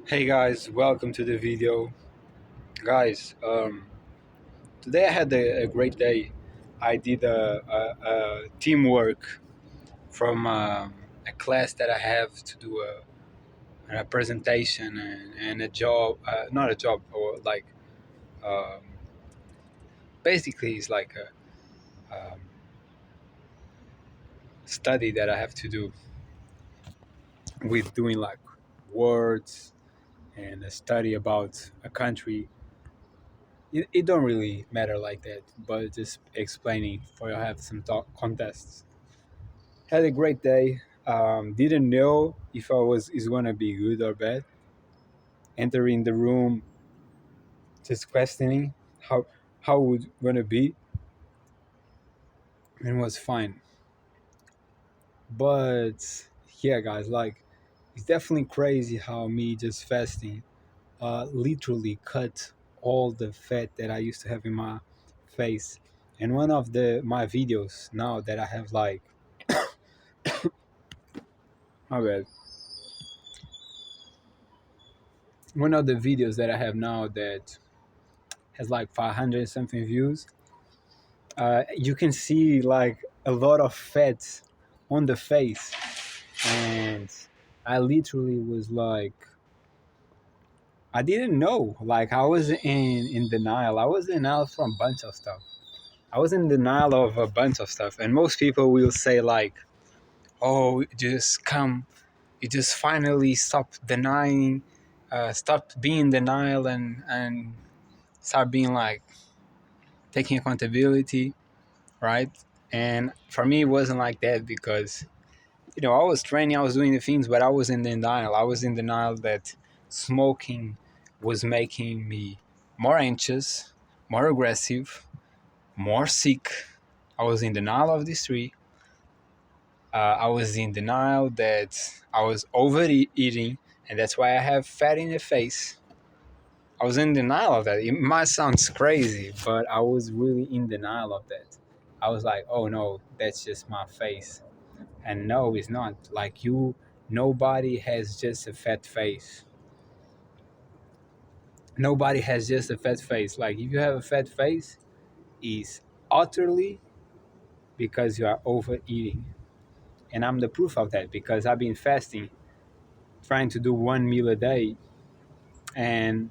Hey guys, welcome to the video. Guys, today I had a great day. I did a teamwork from a class that I have to do a presentation and a job, not a job, or like um, basically it's like a study that I have to do with doing like words and a study about a country. It don't really matter like that, but just explaining for you have some talk contests. Had a great day. Didn't know if I was is gonna be good or bad. Entering the room, just questioning how would gonna be, and was fine. But yeah, guys, like it's definitely crazy how me just fasting literally cut all the fat that I used to have in my face. And one of the my videos now that I have like my bad. One of the videos that I have now that has like 500 something views, you can see like a lot of fat on the face, and I literally was like, I didn't know. Like I was in denial. I was in denial from a bunch of stuff. I was in denial of a bunch of stuff, and most people will say like, "Oh, just come, you just finally stop denying, stop being in denial, and start being like taking accountability, right?" And for me, it wasn't like that because I was training, I was doing the things, but I was in denial. I was in denial that smoking was making me more anxious, more aggressive, more sick. I was in denial of these three. I was in denial that I was overeating, and that's why I have fat in the face. I was in denial of that. It might sound crazy, but I was really in denial of that. I was like, oh no, that's just my face. And no, it's not. Like nobody has just a fat face. Nobody has just a fat face. Like if you have a fat face, it's utterly because you are overeating. And I'm the proof of that because I've been fasting, trying to do one meal a day and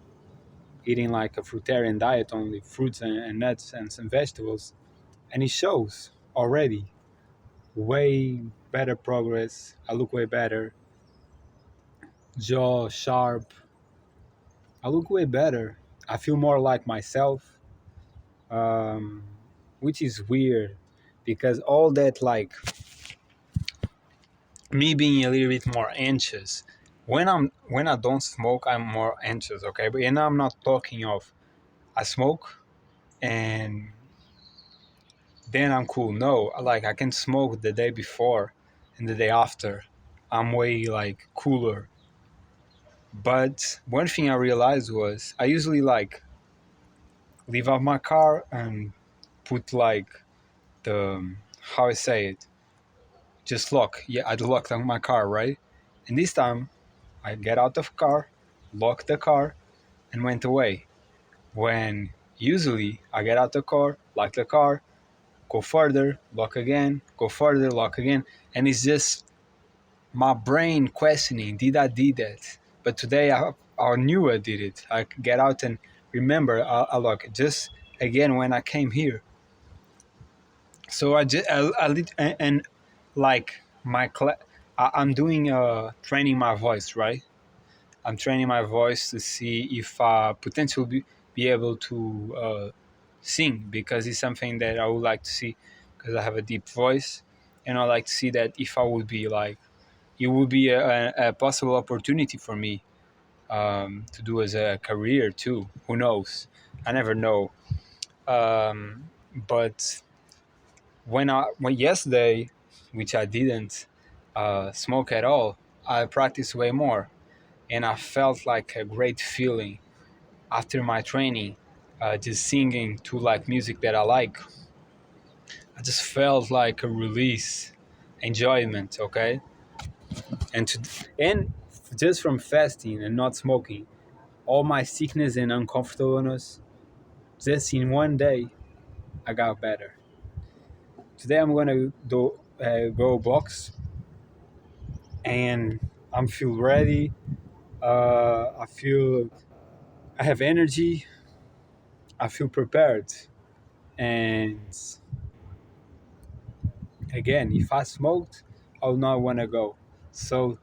eating like a fruitarian diet, only fruits and nuts and some vegetables. And it shows already way better progress. I look way better, jaw sharp. I look way better. I feel more like myself, um, which is weird because all that, like me being a little bit more anxious. When I don't smoke, I'm more anxious. Okay, but and I'm not talking of I smoke and then I'm cool. No, like I can smoke the day before and the day after. I'm way like cooler. But one thing I realized was I usually like leave out my car and put like the how I say it, just lock. Yeah, I'd lock down my car, right? And this time I get out of car, lock the car, and went away. When usually I get out the car, lock the car, go further, lock again, go further, lock again, and it's just my brain questioning, did I did that? But today I knew I did it. I get out and remember I lock just again when I came here. So and like I'm doing training my voice, right? I'm training my voice to see if potentially be able to sing because it's something that I would like to see because I have a deep voice, and I like to see that if I would be like it would be a possible opportunity for me to do as a career too. Who knows? I never know. But when yesterday, which I didn't smoke at all, I practiced way more, and I felt like a great feeling after my training, just singing to like music that I like. I just felt like a release, enjoyment. Okay, and just from fasting and not smoking, all my sickness and uncomfortableness, just in one day, I got better. Today I'm gonna go box, and I'm feel ready. I feel I have energy. I feel prepared. And again, if I smoked, I would not want to go. So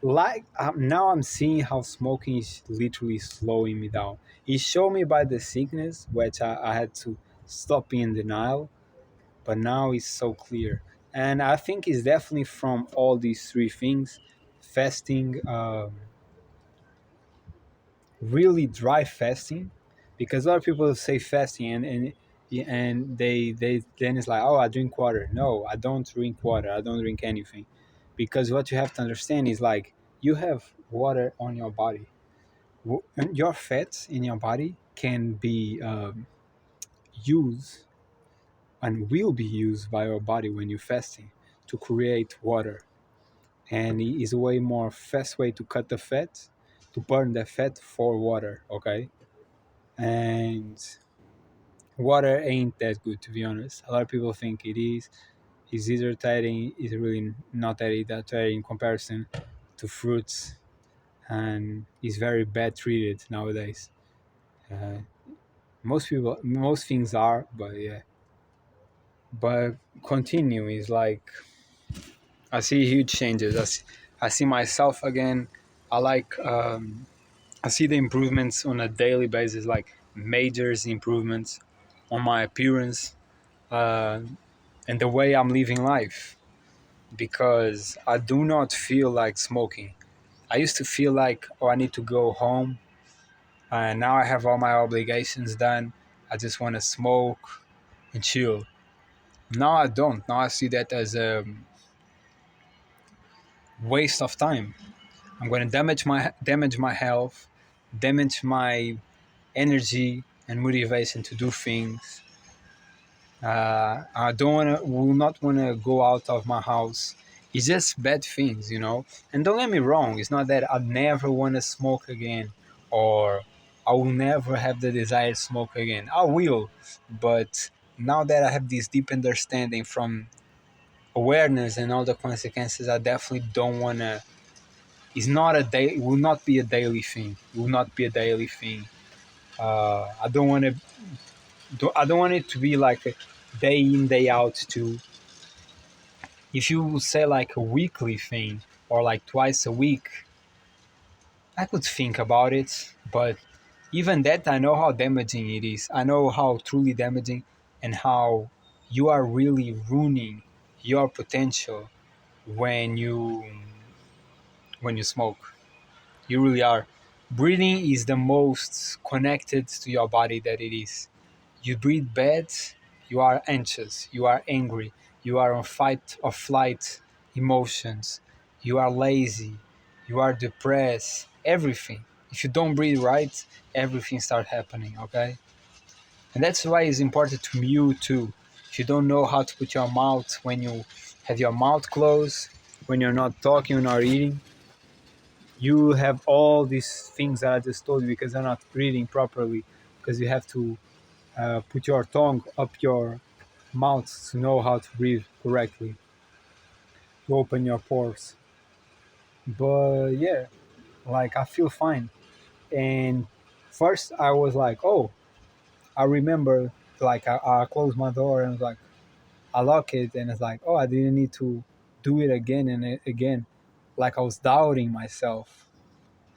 now I'm seeing how smoking is literally slowing me down. It showed me by the sickness, which I had to stop being in denial, but now it's so clear. And I think it's definitely from all these three things: fasting, really dry fasting, because a lot of people say fasting and they then it's like, oh, I drink water. No, I don't drink water. I don't drink anything, because what you have to understand is like you have water on your body. And your fats in your body can be used and will be used by your body when you're fasting to create water, and it is a way more fast way to cut the fat, to burn the fat for water. Okay. And water ain't that good, to be honest. A lot of people think it is. It's irritating. It's really not that irritating in comparison to fruits, and it's very bad treated nowadays. Uh, most things are, but yeah. But continue is like I see huge changes. I see myself again. I like. I see the improvements on a daily basis, like major improvements on my appearance, uh, and the way I'm living life, because I do not feel like smoking. I used to feel like, oh, I need to go home, and now I have all my obligations done. I just want to smoke and chill. Now I don't. Now I see that as a waste of time. I'm going to damage my health, damage my energy and motivation to do things. I don't want to, will not want to go out of my house. It's just bad things, you know. And don't get me wrong, it's not that I never want to smoke again, or I will never have the desire to smoke again. I will, but now that I have this deep understanding from awareness and all the consequences, I definitely don't want to. It's not a day. It will not be a daily thing. It will not be a daily thing. I don't want to. I don't want it to be like a day in day out too. If you say like a weekly thing or like twice a week, I could think about it. But even that, I know how damaging it is. I know how truly damaging, and how you are really ruining your potential when you smoke. You really are. Breathing is the most connected to your body that it is. You breathe bad, you are anxious, you are angry, you are on fight or flight emotions, you are lazy, you are depressed, everything. If you don't breathe right, everything starts happening, okay? And that's why it's important to mute too. If you don't know how to put your mouth when you have your mouth closed, when you're not talking or eating, you have all these things that I just told you because you're not breathing properly, because you have to put your tongue up your mouth to know how to breathe correctly, to open your pores. But yeah, like I feel fine. And first I was like, oh, I remember, like I closed my door and was like, I lock it, and it's like, oh, I didn't need to do it again and again. Like I was doubting myself.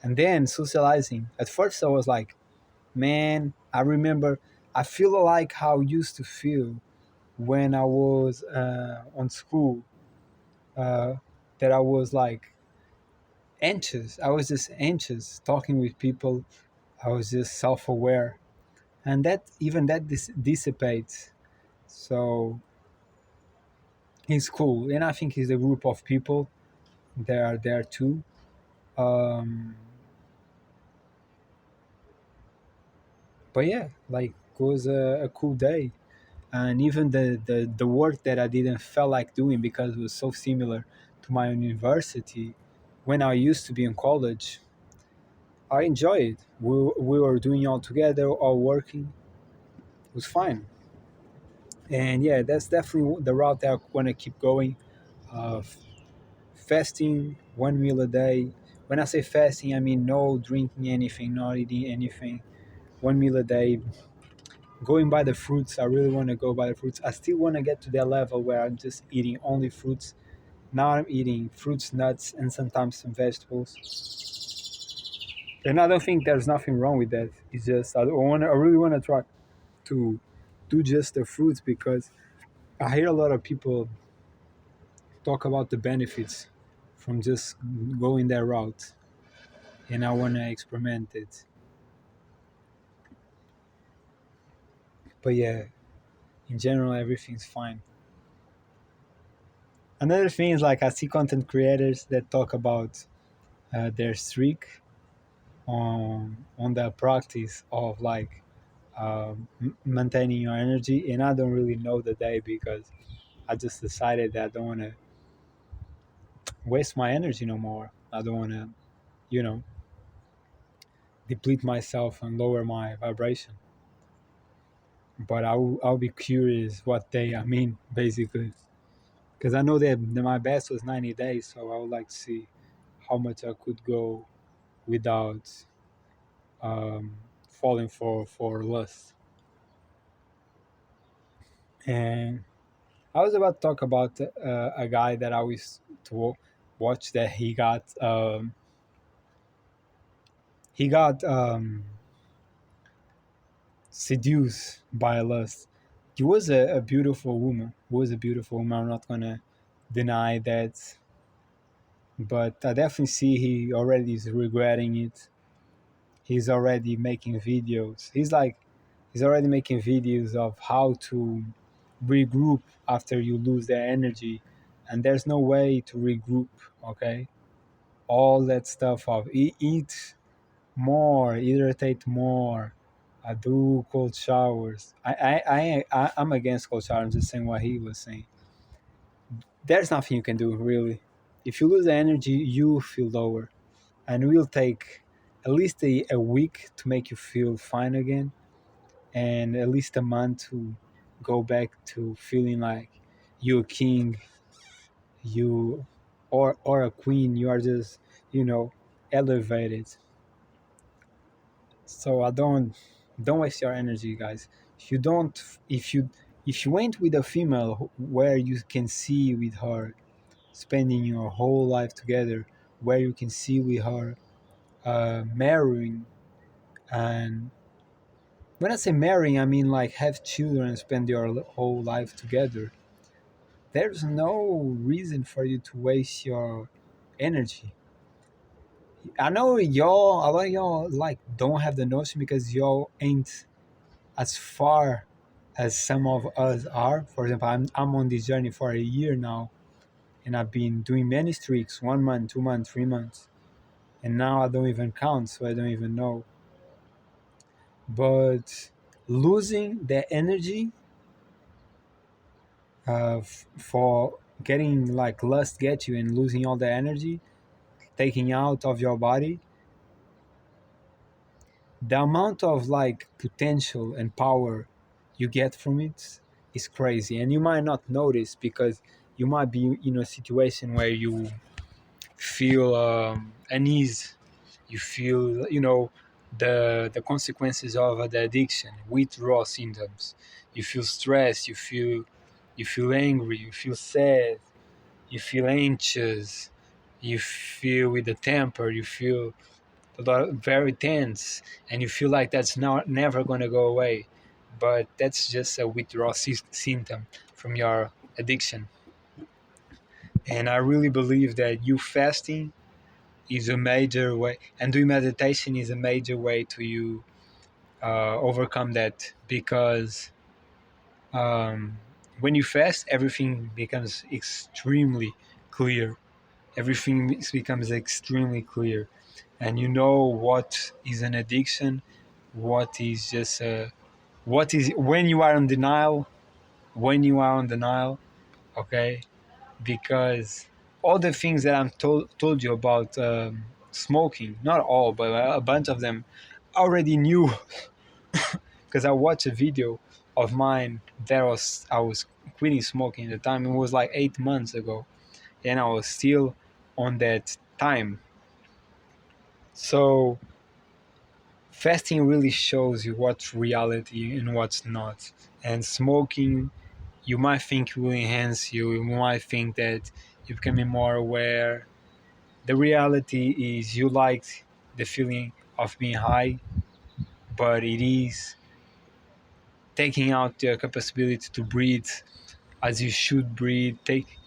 And then socializing. At first I was like, man, I remember, I feel like how I used to feel when I was on school, uh, that I was like anxious. I was just anxious talking with people. I was just self-aware, and that even that dissipates. So it's cool, and I think it's a group of people that are there too. Um, but yeah, like it was a cool day, and even the work that I didn't feel like doing because it was so similar to my university when I used to be in college, I enjoy it. We were doing all together, all working. It was fine. And yeah, that's definitely the route that I want to keep going. Uh, Fasting 1 meal a day. When I say fasting, I mean no drinking anything, not eating anything. 1 meal a day. Going by the fruits. I really want to go by the fruits. I still want to get to that level where I'm just eating only fruits. Now I'm eating fruits, nuts, and sometimes some vegetables. And I don't think there's nothing wrong with that. It's just I want. I really want to try to do just the fruits because I hear a lot of people talk about the benefits from just going that route, and I want to experiment it. But yeah, in general, everything's fine. Another thing is like I see content creators that talk about their streak on the practice of like maintaining your energy, and I don't really know the day because I just decided that I don't want to waste my energy no more. I don't want to, you know, deplete myself and lower my vibration. But I'll be curious what day I mean, basically. Because I know that my best was 90 days, so I would like to see how much I could go without falling for lust. And I was about to talk about a guy that I used to watch that he got seduced by lust. He was a beautiful woman. Was a beautiful woman. I'm not gonna deny that, but I definitely see he already is regretting it. He's already making videos. He's already making videos of how to regroup after you lose that energy, and there's no way to regroup. Okay, all that stuff of eat more, irritate more, do cold showers. I'm against cold showers. I'm just saying what he was saying. There's nothing you can do really. If you lose the energy, you feel lower, and it will take at least a week to make you feel fine again, and at least a month to go back to feeling like you're a king, you or a queen. You are just elevated. So I don't waste your energy, guys. If you don't, if you went with a female where you can see with her spending your whole life together, where you can see with her marrying, and when I say marrying, I mean like have children and spend your whole life together. There's no reason for you to waste your energy. I know y'all, a lot of y'all like don't have the notion because y'all ain't as far as some of us are. For example, I'm on this journey for a year now, and I've been doing many streaks, 1 month, 2 months, 3 months, and now I don't even count, so I don't even know. But losing the energy for getting like lust get you and losing all the energy, taking out of your body, the amount of like potential and power you get from it is crazy, and you might not notice because you might be in a situation where you feel unease, you feel the consequences of the addiction, withdrawal symptoms, you feel stressed, you feel angry, you feel sad, you feel anxious, you feel with the temper, you feel very tense, and you feel like that's not never going to go away, but that's just a withdrawal symptom from your addiction. And I really believe that you fasting is a major way, and doing meditation is a major way to you overcome that, because when you fast, everything becomes extremely clear. Everything becomes extremely clear, and you know what is an addiction, what is just what is when you are in denial, when you are on denial. Okay, because all the things that I'm told you about smoking, not all, but a bunch of them, I already knew because I watched a video of mine that I was quitting smoking at the time. It was like 8 months ago, and I was still on that time. So fasting really shows you what's reality and what's not. And smoking, you might think it will enhance you. You might think that you're becoming more aware. The reality is you like the feeling of being high, but it is taking out your capability to breathe as you should breathe,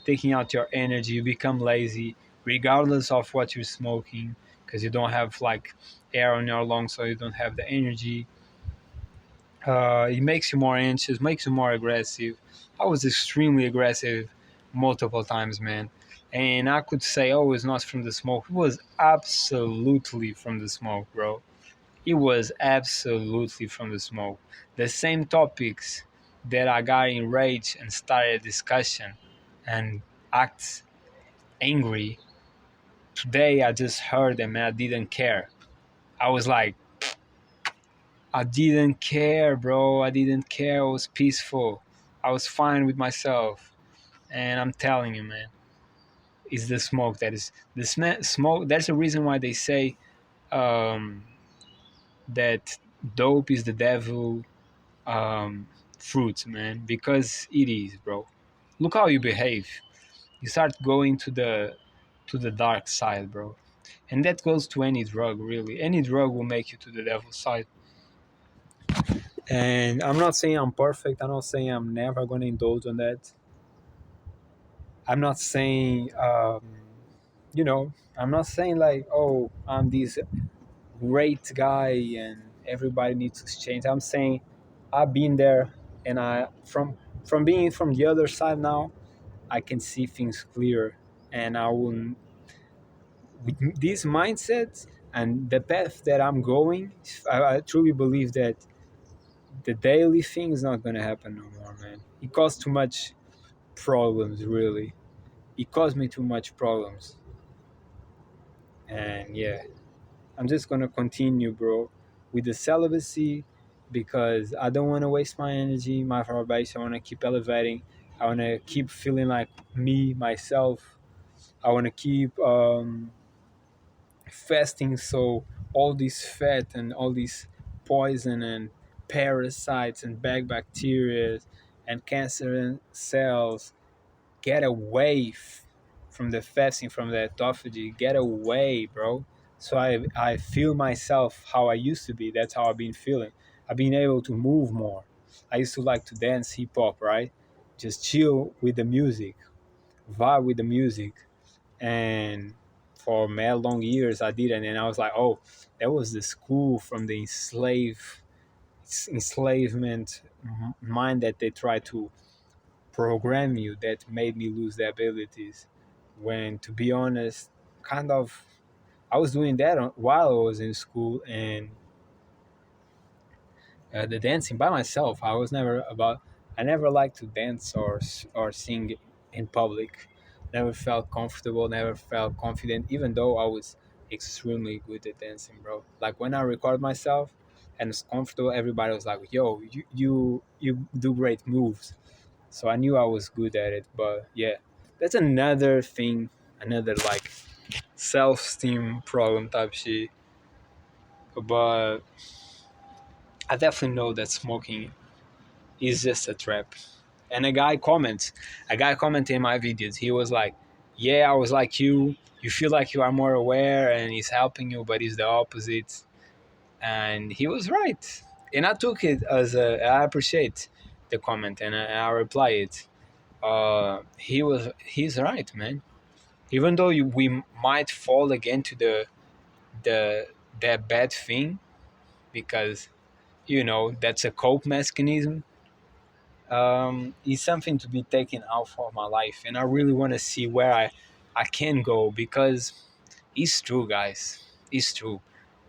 taking out your energy. You become lazy regardless of what you're smoking because you don't have like air on your lungs, so you don't have the energy. It makes you more anxious, makes you more aggressive. I was extremely aggressive multiple times, man. And I could say, oh, it's not from the smoke. It was absolutely from the smoke, bro. It was absolutely from the smoke. The same topics that I got enraged and started a discussion and act angry. Today I just heard them and I didn't care. I was like, I didn't care, bro. I didn't care. I was peaceful. I was fine with myself. And I'm telling you, man, it's the smoke that is the smoke. That's the reason why they say um, that dope is the devil um, fruit, man, because it is, bro. Look how you behave. You start going to the dark side, bro. And that goes to any drug, really. Any drug will make you to the devil's side. And I'm not saying I'm perfect. I'm not saying I'm never going to indulge on that. I'm not saying, I'm not saying like, oh, I'm this great guy and everybody needs to change. I'm saying I've been there, and from being from the other side now, I can see things clear, and I will with this mindset and the path that I'm going. I truly believe that the daily thing is not gonna happen no more, man. It caused too much problems, really. It caused me too much problems, and yeah, I'm just gonna continue, bro, with the celibacy because I don't want to waste my energy, my vibration. I want to keep elevating. I want to keep feeling like me, myself. I want to keep fasting so all this fat and all this poison and parasites and bad bacteria and cancer cells get away from the fasting, from the autophagy. Get away, bro. So I feel myself how I used to be. That's how I've been feeling. I've been able to move more. I used to like to dance hip hop, right? Just chill with the music, vibe with the music. And for mad long years I didn't. And I was like, oh, that was the school from the enslavement mind that they try to program you that made me lose the abilities. When, to be honest, kind of, I was doing that while I was in school, and the dancing by myself. I never liked to dance or sing in public. Never felt comfortable, never felt confident, even though I was extremely good at dancing, bro. Like when I record myself and it's comfortable, everybody was like, yo, you do great moves. So I knew I was good at it. But yeah, that's another thing, another like self-esteem problem type shit. But I definitely know that smoking is just a trap. And a guy commented in my videos. He was like, yeah, I was like you feel like you are more aware and he's helping you, but he's the opposite. And he was right. And I took it as I appreciate the comment, and I reply it. He's right, man. Even though we might fall again to the that bad thing, because that's a cope mechanism. Is something to be taken out for my life, and I really want to see where I can go, because it's true, guys. It's true.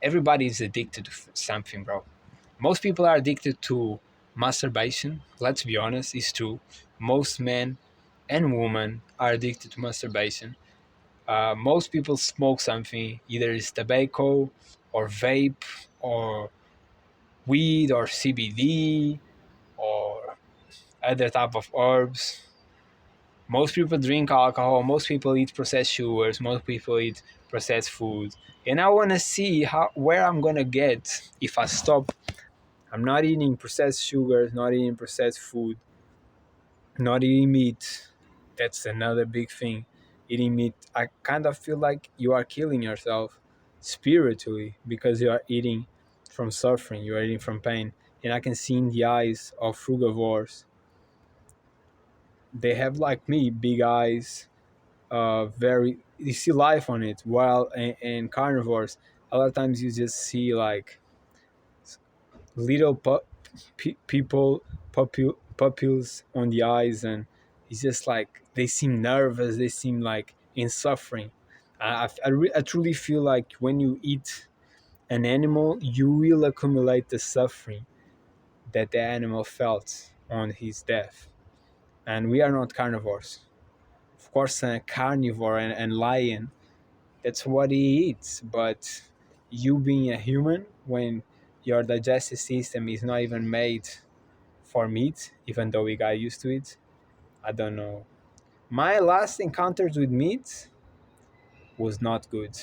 Everybody is addicted to something, bro. Most people are addicted to masturbation. Let's be honest, it's true. Most men and women are addicted to masturbation. Most people smoke something, either it's tobacco or vape or weed or CBD or other type of herbs. Most people drink alcohol. Most people eat processed sugars. Most people eat processed food. And I want to see how where I'm gonna get if I stop. I'm not eating processed sugars, not eating processed food, not eating meat. That's another big thing. Eating meat, I kind of feel like you are killing yourself spiritually because you are eating from suffering, you are eating from pain. And I can see in the eyes of frugivores, they have like me, big eyes, very, you see life on it. While in carnivores, a lot of times you just see like little people, pupils on the eyes, and it's just like they seem nervous, they seem like in suffering. I truly feel like when you eat an animal, you will accumulate the suffering that the animal felt on his death. And we are not carnivores. Of course, a carnivore and lion, that's what he eats. But you being a human, when your digestive system is not even made for meat, even though we got used to it, I don't know. My last encounters with meat was not good.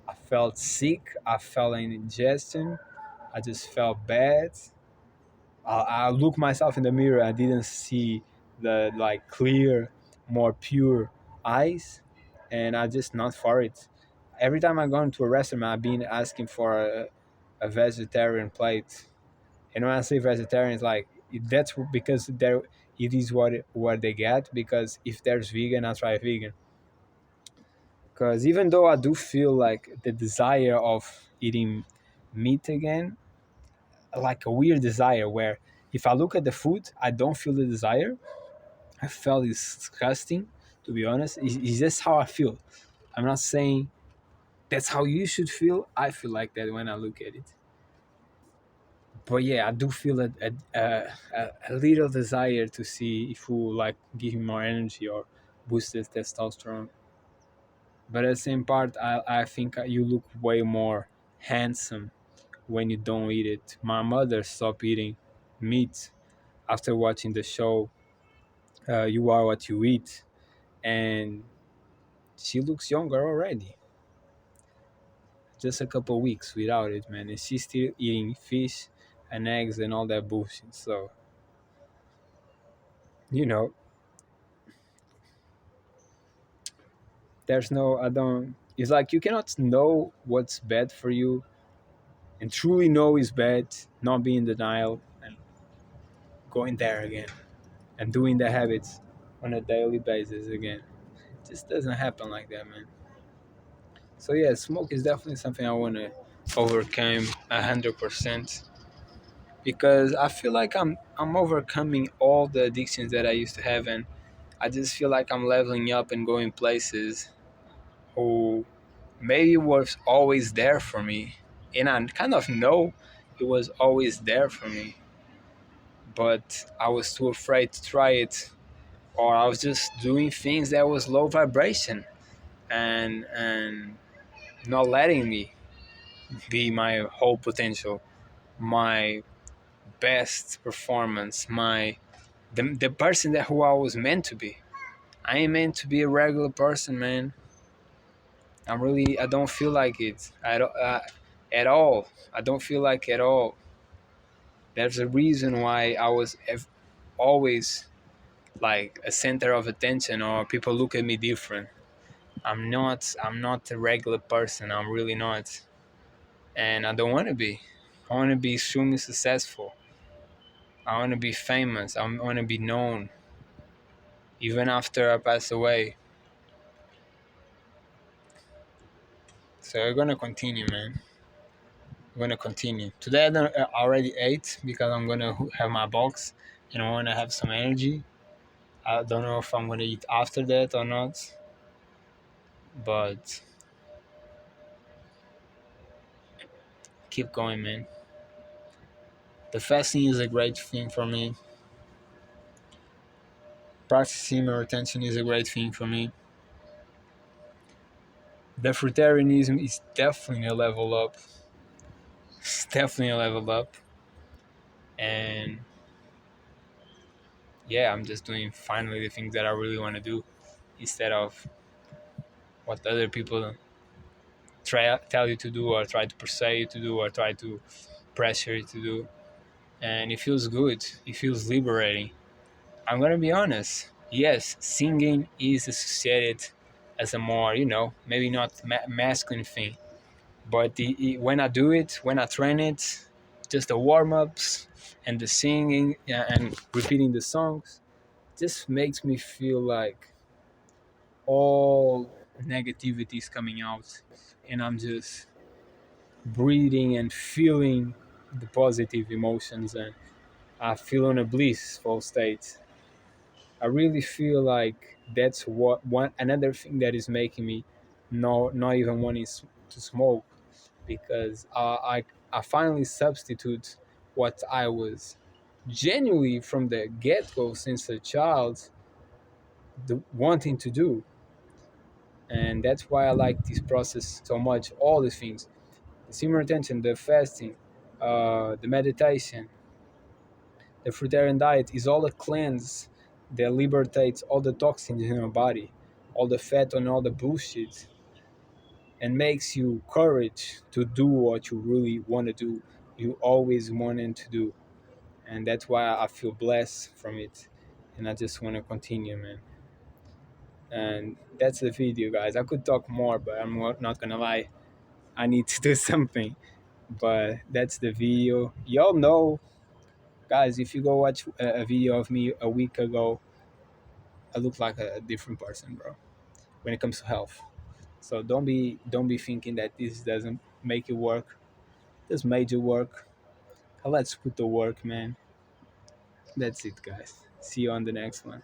I felt sick. I felt an indigestion. I just felt bad. I looked myself in the mirror. I didn't see the like clear, more pure eyes, and I just not for it. Every time I go into a restaurant, I've been asking for a vegetarian plate. And when I say vegetarian, it's like that's because there it is what they get. Because if there's vegan, I try vegan. Because even though I do feel like the desire of eating meat again, like a weird desire where if I look at the food, I don't feel the desire. I felt it's disgusting, to be honest. It's just how I feel. I'm not saying that's how you should feel. I feel like that when I look at it. But yeah, I do feel a little desire to see if we like give him more energy or boost his testosterone. But at the same part, I think you look way more handsome when you don't eat it. My mother stopped eating meat after watching the show You Are What You Eat, and she looks younger already. Just a couple weeks without it, man, and she's still eating fish and eggs and all that bullshit. So you know, there's no, I don't, it's like you cannot know what's bad for you and truly know is bad, not be in denial and going there again and doing the habits on a daily basis again. It just doesn't happen like that, man. So yeah, smoke is definitely something I want to overcome 100% because I feel like I'm overcoming all the addictions that I used to have, and I just feel like I'm leveling up and going places who maybe was always there for me. And I kind of know it was always there for me, but I was too afraid to try it, or I was just doing things that was low vibration and not letting me be my whole potential, my best performance, the person that who I was meant to be. I ain't meant to be a regular person, man. I don't feel like it at all. I don't feel like at all. There's a reason why I was always like a center of attention, or people look at me different. I'm not a regular person. I'm really not. And I don't want to be. I want to be extremely successful. I want to be famous. I want to be known. Even after I pass away. So we're going to continue, man. I'm gonna continue. Today I already ate because I'm gonna have my box and I wanna have some energy. I don't know if I'm gonna eat after that or not, but keep going, man. The fasting is a great thing for me. Practicing my retention is a great thing for me. The fruitarianism is definitely a level up. It's definitely a level up. And yeah, I'm just doing finally the things that I really want to do instead of what other people tell you to do or try to persuade you to do or try to pressure you to do. And it feels good. It feels liberating. I'm gonna be honest. Yes, singing is associated as a more, maybe not masculine thing, but when I do it, when I train it, just the warm ups and the singing, and repeating the songs, just makes me feel like all negativity is coming out, and I'm just breathing and feeling the positive emotions, and I feel in a blissful state. I really feel like that's what one another thing that is making me not even wanting to smoke, because I finally substitute what I was genuinely from the get go since a child wanting to do, and that's why I like this process so much. All these things, the simmer attention, the fasting, the meditation, the fruitarian diet is all a cleanse that liberates all the toxins in your body, all the fat and all the bullshit, and makes you courage to do what you really want to do. You always wanted to do, and that's why I feel blessed from it, and I just want to continue, man. And that's the video, guys. I could talk more, but I'm not gonna lie. I need to do something. But that's the video. Y'all know, guys. If you go watch a video of me a week ago, I look like a different person, bro. When it comes to health, so don't be thinking that this doesn't make it work. This major work. Let's put the work, man. That's it, guys. See you on the next one.